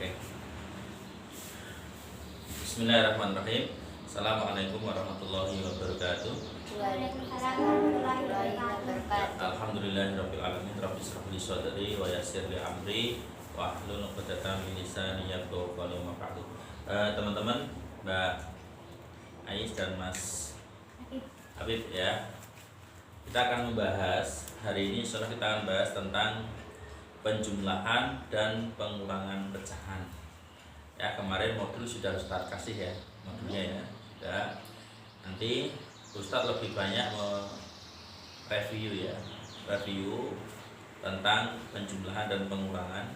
Oke. Bismillahirrahmanirrahim. Assalamualaikum warahmatullahi wabarakatuh. Waalaikumsalam warahmatullahi wabarakatuh. Alhamdulillahirabbil alamin. Rabbi shrah li sadri wa yassir li amri wa hlul 'uqdatam min lisani yafqahu qawli. Teman-teman, Mbak Ais dan Mas Habib ya. Kita akan membahas hari ini, insyaallah kita akan bahas tentang penjumlahan dan pengurangan pecahan. Ya, kemarin modul sudah Ustaz kasih ya, modulnya ya. Sudah. Nanti Ustaz lebih banyak review tentang penjumlahan dan pengurangan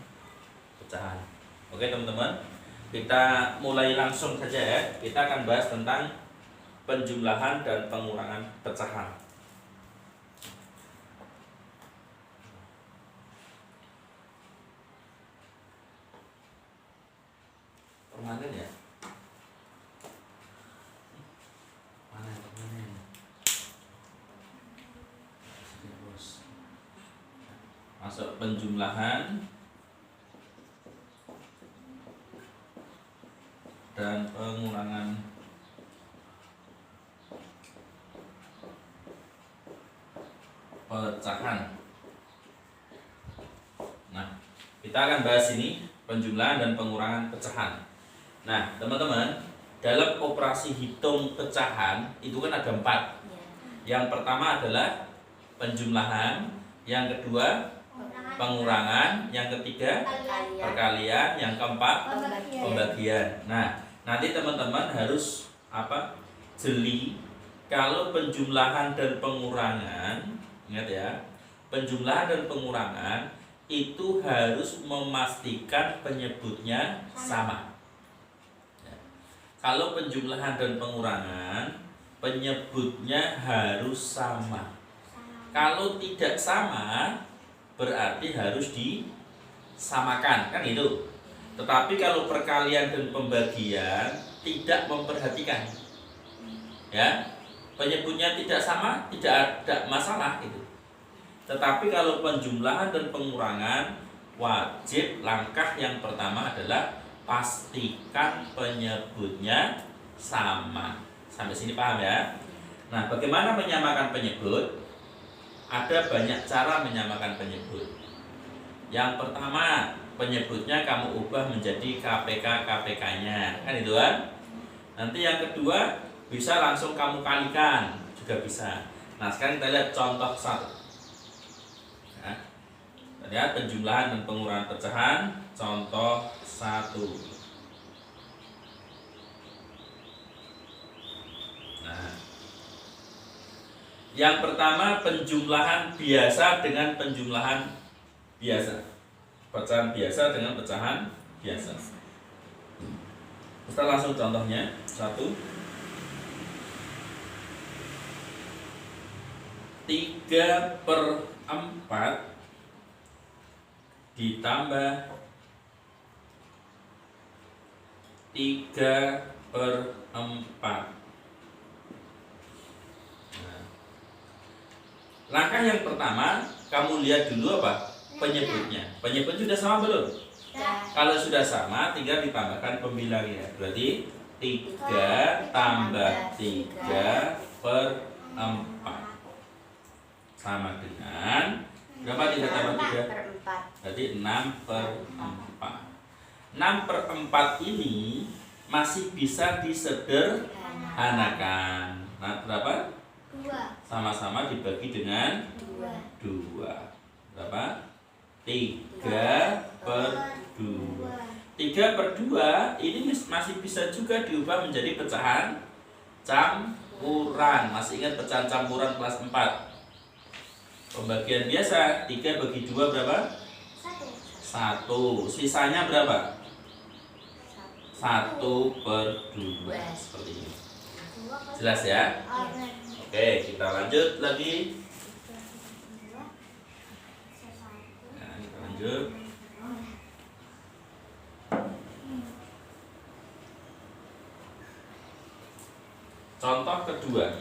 pecahan. Oke, teman-teman. Kita mulai langsung saja ya. Kita akan bahas tentang penjumlahan dan pengurangan pecahan. Permanen ya? Mana permanen? Masuk penjumlahan dan pengurangan pecahan. Nah, kita akan bahas ini penjumlahan dan pengurangan pecahan. Nah, teman-teman, dalam operasi hitung pecahan itu kan ada 4. Yang pertama adalah penjumlahan, yang kedua pengurangan, yang ketiga perkalian, yang keempat pembagian. Nah, nanti teman-teman harus jeli kalau penjumlahan dan pengurangan, ingat ya, penjumlahan dan pengurangan itu harus memastikan penyebutnya sama. Kalau penjumlahan dan pengurangan, penyebutnya harus sama. Kalau tidak sama, berarti harus disamakan, kan itu. Tetapi kalau perkalian dan pembagian tidak memperhatikan, ya, penyebutnya tidak sama, tidak ada masalah itu. Tetapi kalau penjumlahan dan pengurangan, wajib langkah yang pertama adalah pastikan penyebutnya sama. Sampai sini paham ya? Nah, bagaimana menyamakan penyebut? Ada banyak cara menyamakan penyebut. Yang pertama, penyebutnya kamu ubah menjadi KPK-KPK-nya, kan itu kan? Nanti yang kedua, bisa langsung kamu kalikan, juga bisa. Nah, sekarang kita lihat contoh 1. Nah, kita lihat penjumlahan dan pengurangan pecahan, contoh 1. Nah, yang pertama penjumlahan biasa dengan penjumlahan biasa, pecahan biasa dengan pecahan biasa. Kita langsung contohnya 1. 3/4 ditambah 3/4. Nah, langkah yang pertama, kamu lihat dulu penyebutnya. Penyebut sudah sama belum? Kalau sudah sama, tinggal ditambahkan pembilangnya. Berarti 3 tambah 3/4 sama dengan berapa? 3 tambah 3? Berarti 6/4. 6/4 ini masih bisa disederhanakan. Nah, berapa? 2. Sama-sama dibagi dengan 2. Berapa? 3/2. 3/2 ini masih bisa juga diubah menjadi pecahan campuran. Masih ingat pecahan campuran kelas 4? Pembagian biasa, 3 bagi 2 berapa? 1. Sisanya berapa? 1/2. Seperti ini. Jelas ya? Oke, kita lanjut lagi. Nah, kita lanjut. Contoh kedua.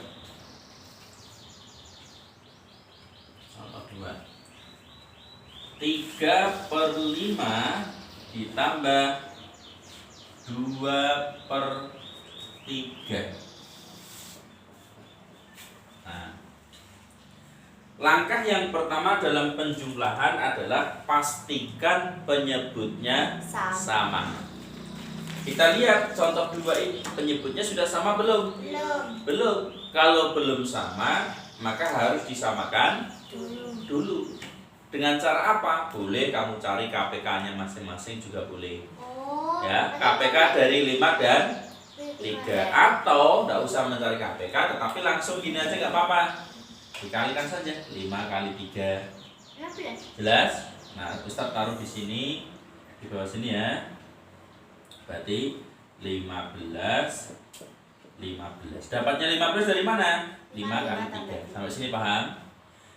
Contoh 2. 3/5 ditambah 2/3. Nah, langkah yang pertama dalam penjumlahan adalah pastikan penyebutnya sama. Kita lihat contoh 2 ini, penyebutnya sudah sama belum? Belum. Belum. Kalau belum sama, maka harus disamakan dulu. Dengan cara apa? Boleh kamu cari KPK-nya masing-masing juga boleh. Oh. Ya, KPK dari 5 dan 3. Atau tidak usah mencari KPK, tetapi langsung gini aja nggak apa-apa. Dikalikan saja 5 kali 3. 16. Jelas? Nah, Ustaz taruh di sini, di bawah sini ya. Berarti 15. Dapatnya 15 dari mana? 5 kali 3. Sampai sini paham?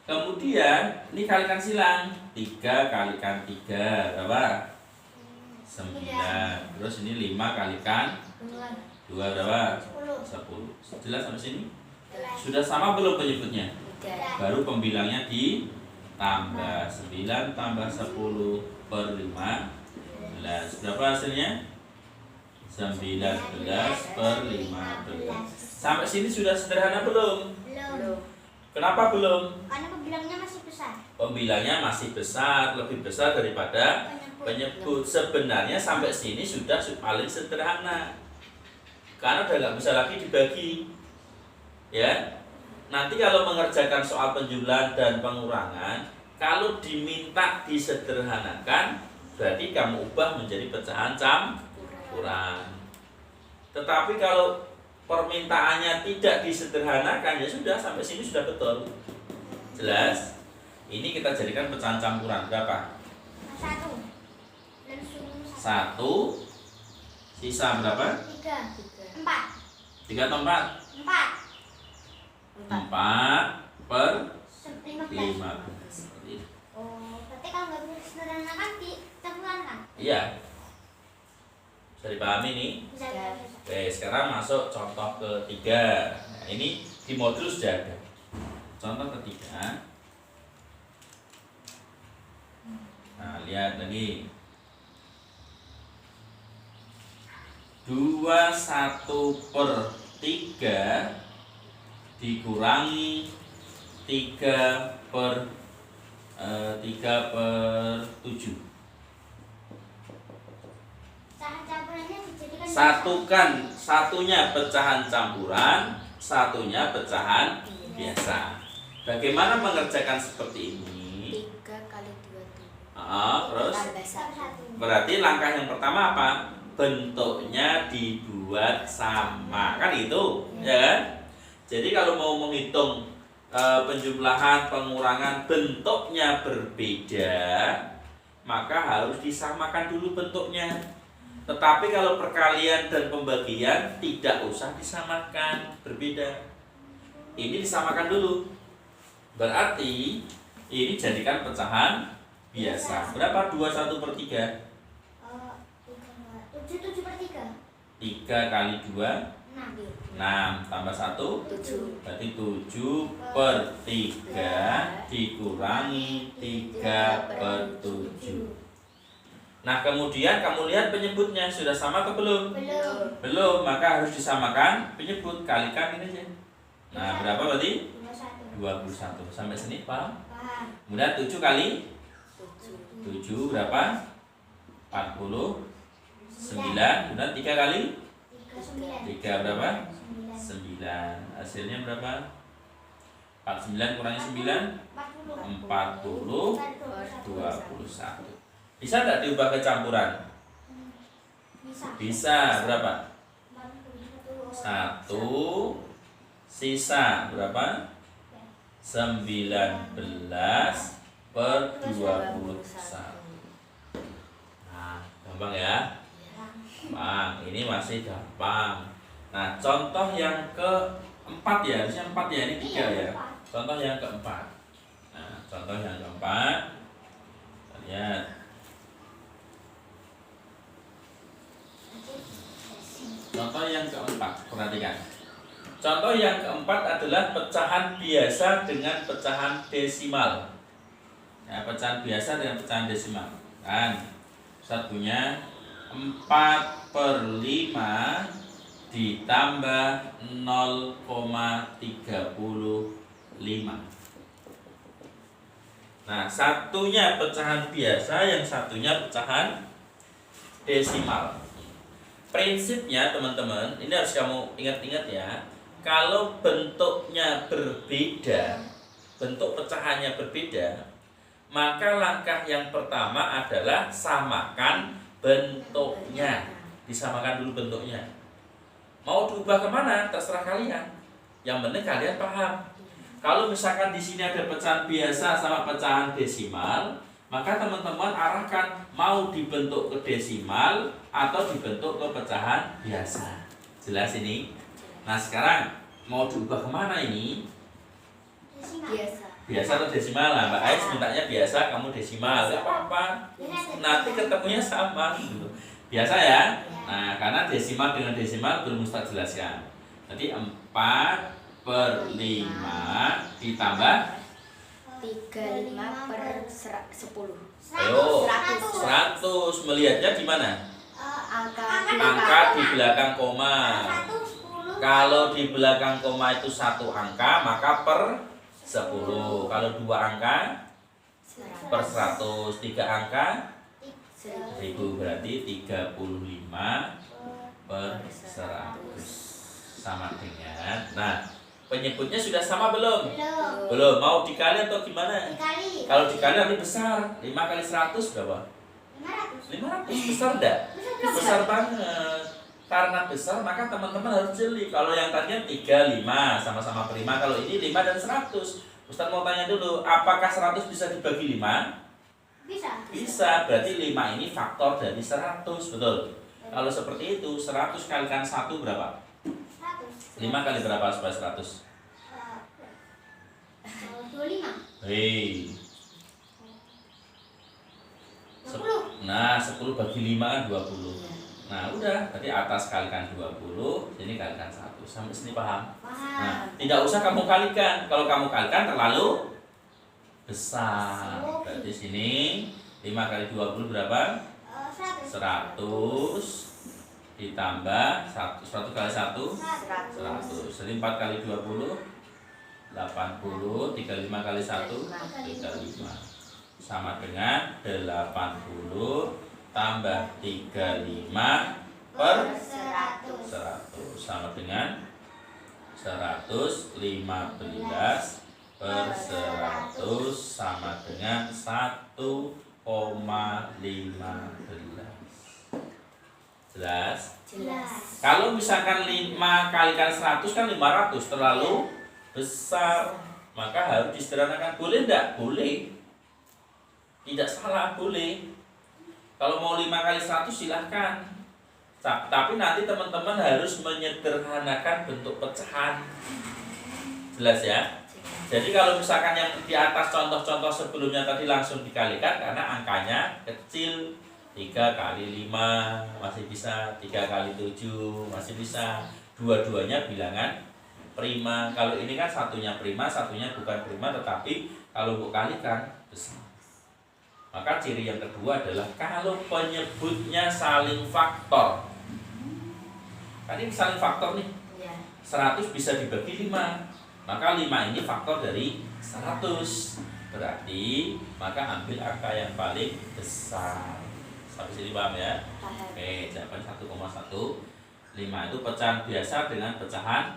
Kemudian ini kalikan silang. 3 kalikan 3 berapa? 9. Terus ini 5 kalikan 2 berapa? 10. Jelas sampai sini? Sudah sama belum penyebutnya? Baru pembilangnya ditambah. 9 tambah 10 per 15. Berapa hasilnya? 19 per 15. Sampai sini sudah sederhana belum? Belum. Kenapa belum? Karena pembilangnya masih besar. Pembilangnya masih besar, lebih besar daripada penyebut. Sebenarnya sampai sini sudah paling sederhana, karena udah nggak bisa lagi dibagi. Ya, nanti kalau mengerjakan soal penjumlahan dan pengurangan, kalau diminta disederhanakan, berarti kamu ubah menjadi pecahan campuran. Tetapi kalau permintaannya tidak disederhanakan, ya sudah, sampai sini sudah betul. Jelas? Ini kita jadikan pecahan campuran berapa? 1. 1. Sisa berapa? 3. 4. 3 atau 4? 4. 4 per 15. 15. Oh, berarti kalau nggak bisa sederhanakan campuran kan? Iya. Bisa dipahami nih? Bisa. Oke, sekarang masuk contoh ketiga. Nah, ini di modul sudah ada. Contoh ketiga. Nah, lihat lagi. 21/3 dikurangi 3/7. Pecahan campurannya dijadikan Satukan, satunya pecahan campuran, satunya pecahan biasa. Bagaimana mengerjakan seperti ini? 3 kali 2 Terus tambah 1. berarti langkah yang pertama apa? Bentuknya dibuat sama, kan itu, ya kan? Jadi kalau mau menghitung penjumlahan, pengurangan, bentuknya berbeda, maka harus disamakan dulu bentuknya. Tetapi kalau perkalian dan pembagian tidak usah disamakan, berbeda. Ini disamakan dulu. Berarti ini jadikan pecahan biasa. Berapa 21/3? 7/3. 3 kali 2 6. 6 tambah 1 7. berarti 7/3 dikurangi 3/7. Nah, kemudian kamu lihat penyebutnya sudah sama atau belum? Belum. Belum, maka harus disamakan penyebut, kalikan ini aja. Nah, berapa berarti? 21. 21. Sampai sini paham? Paham. Kemudian 7 kali 7. 7 berapa? 49. Kemudian 3 kali 9. 3 berapa? 9. 9. Hasilnya berapa? 49 kurangi 9 40. 21. Bisa nggak diubah ke campuran? Bisa. Bisa. Berapa? 1. Sisa berapa? 19/21. Nah, gampang ya? Bang, ini masih gampang. Nah, contoh yang keempat ya, harusnya 4 ya, ini 3 ya. Contoh yang keempat. Nah, contoh yang keempat. Kita lihat. Contoh yang keempat, perhatikan. Contoh yang keempat adalah pecahan biasa dengan pecahan desimal. Ya, pecahan biasa dengan pecahan desimal. Kan, Ustaz punya 4/5 ditambah 0,35. Nah, satunya pecahan biasa, yang satunya pecahan desimal. Prinsipnya teman-teman, ini harus kamu ingat-ingat ya. Kalau bentuknya berbeda, bentuk pecahannya berbeda, maka langkah yang pertama adalah samakan bentuknya. Disamakan dulu bentuknya. Mau diubah kemana? Terserah kalian. Yang penting kalian paham. Kalau misalkan di sini ada pecahan biasa sama pecahan desimal, maka teman-teman arahkan mau dibentuk ke desimal atau dibentuk ke pecahan biasa. Jelas ini? Nah, sekarang mau diubah kemana ini? Desimal. Biasa. Biasa atau desimal? Nah, Mbak Ais mintanya biasa, kamu desimal. Gak apa-apa. Nanti ketemunya sama gitu. Biasa ya? Nah, karena desimal dengan desimal belum Ustaz jelaskan. Jadi 4/5 ditambah 35/10. ayo 100. 100. Melihatnya di mana? Angka Di belakang koma. 1, 10. Kalau di belakang koma itu satu angka, maka per 10. Kalau dua angka per 100. Tiga angka 1000, berarti 35/100 sama dengan. Nah, penyebutnya sudah sama belum? Belum. Belum. Mau dikali atau gimana? Dikali. Kalau dikali nanti besar. 5 kali 100 berapa? 500. 500. Besar enggak? Besar banget. Karena besar maka teman-teman harus jeli. Kalau yang tadinya 3, 5 sama-sama prima. Kalau ini 5 dan 100. Ustaz mau tanya dulu, apakah 100 bisa dibagi 5? Bisa. Bisa. Berarti 5 ini faktor dari 100, betul? Kalau seperti itu, 100 kalikan 1 berapa? 100. 5 kali berapa supaya 100? 25. Hei. 20. Nah, 10 bagi 5 kan 20. Nah, udah. Tadi atas kalikan 20, sini kalikan 1. Sampai sini paham? Nah, Paham. tidak usah kamu kalikan. Kalau kamu kalikan terlalu besar. Berarti sini 5 kali 20 berapa? 100. 100 ditambah 100 kali 1 100. 100. Jadi 4 kali 20 80, 35 kali 1 35. Sama dengan 80 tambah 35 per 100 sama dengan 115 per 100 sama dengan 1,15. Jelas? Jelas. Kalau misalkan 5 kalikan 100 kan 500, terlalu besar. Maka harus disederhanakan. Boleh enggak? Boleh. Tidak salah, boleh. Kalau mau 5 kali 100 silahkan. Tapi nanti teman-teman harus menyederhanakan bentuk pecahan. Jelas ya? Jadi kalau misalkan yang di atas contoh-contoh sebelumnya tadi langsung dikalikan karena angkanya kecil. 3 kali 5 masih bisa, 3 kali 7 masih bisa. Dua-duanya bilangan prima. Kalau ini kan satunya prima, satunya bukan prima, tetapi kalau untuk kalikan besar. Maka ciri yang kedua adalah kalau penyebutnya saling faktor. Kan ini saling faktor nih. 100 bisa dibagi 5. Maka 5 ini faktor dari 100. Berarti maka ambil angka yang paling besar. Sampai sini paham ya? Paham. Oke, jawaban 1,15 itu pecahan biasa dengan pecahan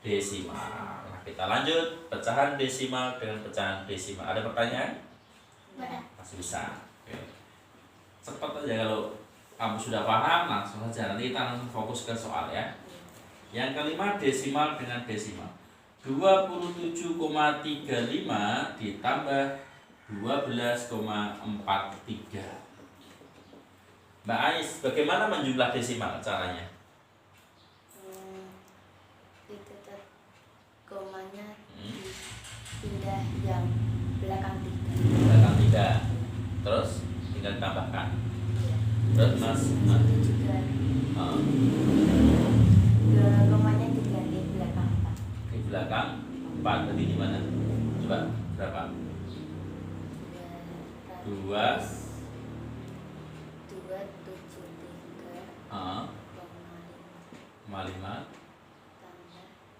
desimal. Nah, kita lanjut pecahan desimal dengan pecahan desimal. Ada pertanyaan? Ada. Masih bisa. Oke. Cepat aja kalau kamu sudah paham langsung saja. Nanti kita langsung fokus ke soal ya. Yang kelima desimal dengan desimal. 27,35 ditambah 12,43. Mbak Ais, bagaimana menjumlah desimal caranya? Itu komanya pindah yang belakang 3. Belakang 3. Terus tinggal ditambahkan. Terus Mas, Itu juga komanya diganti belakang 4. di belakang 4 tadi di mana? Coba berapa? 2, 7, 3.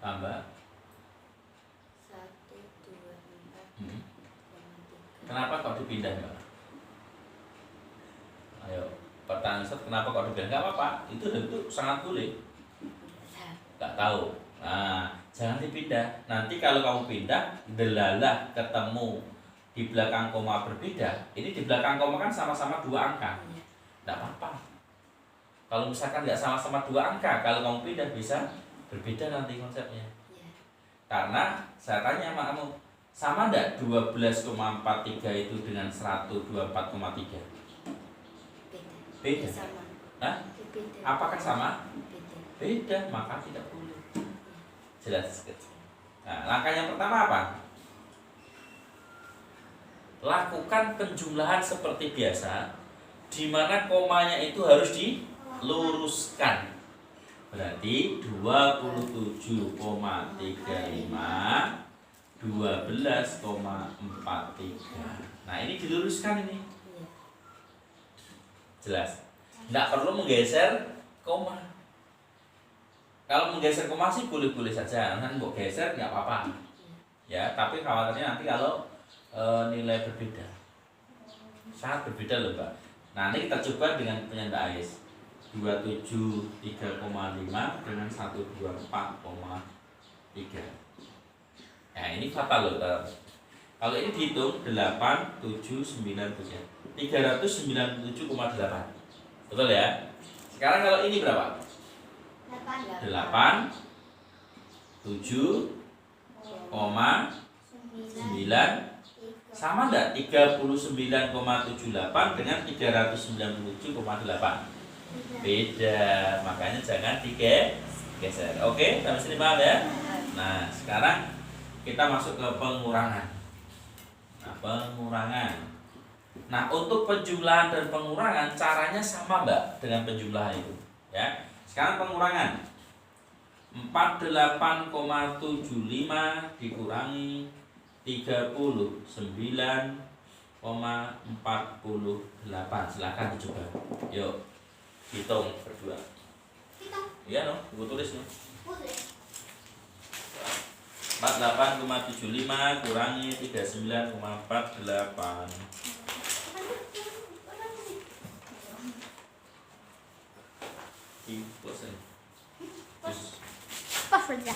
tambah 124,3. Kenapa kok dipindah, Mbak? Ayo, pertanyaan Ustaz, kenapa kok dipindah? Nggak apa-apa, itu sangat boleh. Nggak tahu. Nah, jangan dipindah. Nanti kalau kamu pindah, delalah ketemu di belakang koma berbeda. Ini di belakang koma kan sama-sama 2 angka. Nggak apa-apa. Kalau misalkan nggak sama-sama 2 angka, kalau kamu pindah bisa berbeda nanti konsepnya. Karena saya tanya sama kamu, sama enggak 12,43 itu dengan 124,3? Beda. Sama. Hah? Beda. Apakah sama? Beda. Beda, maka tidak boleh. Jelas. Nah, langkah yang pertama apa? Lakukan penjumlahan seperti biasa, di mana komanya itu harus diluruskan. Berarti 27,35 12,43. Nah, ini diluruskan ini. Jelas. Nggak perlu menggeser koma. Kalau menggeser koma sih boleh-boleh saja, kan mau geser nggak apa-apa. Ya, tapi khawatirnya nanti kalau nilai berbeda, sangat berbeda loh, Mbak. Nah, ini kita coba dengan penyanda AIS 273,5 dengan 124,3. Nah, ini fatal loh. Kalau ini dihitung 397,8. Betul ya? Sekarang kalau ini berapa? 8 7, 9 sama enggak 39,78 dengan 397,8? Beda, makanya jangan digeser. Oke, sampai sini paham ya? Nah, sekarang kita masuk ke pengurangan. Nah, pengurangan. Nah, untuk penjumlahan dan pengurangan caranya sama Mbak dengan penjumlahan itu, ya. Sekarang pengurangan. 48,75 dikurangi 39,48. Silakan dicoba. Yuk, hitung berdua. Iya no, gue tulis no. 48,75 kurangi 39,48. Plus. Pas saja.